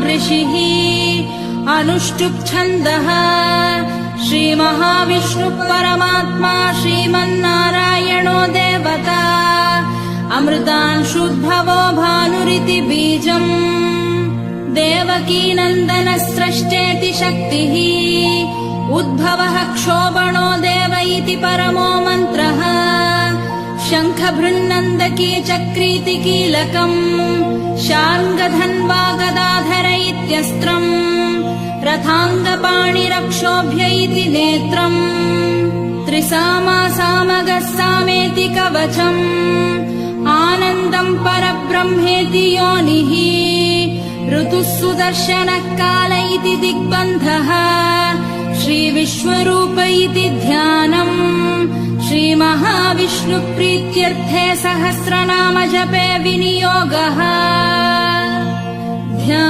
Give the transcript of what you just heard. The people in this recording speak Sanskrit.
ऋषिः अनुष्टुप् छन्दः श्रीमहाविष्णुः परमात्मा श्रीमन्नारायणो देवता अमृतांशुद्भवो भानुरिति बीजम् देवकीनन्दनस्रष्टेति शक्तिः उद्भवः क्षोभणो देव इति परमो मन्त्रः शङ्खभृन्नन्दकी चक्रीति कीलकम् शार्ङ्गधन्वा गदाधर इत्यस्त्रम् रथाङ्गपाणिरक्षोभ्य इति नेत्रम् त्रिसामा सामगः सामेति कवचम् आनन्दम् परब्रह्मेति योनिः ऋतुः सुदर्शनः काल इति दिग्बन्धः श्रीविश्वरूप इति ध्यानम् श्रीमहाविष्णुप्रीत्यर्थे सहस्रनाम जपे विनियोगः।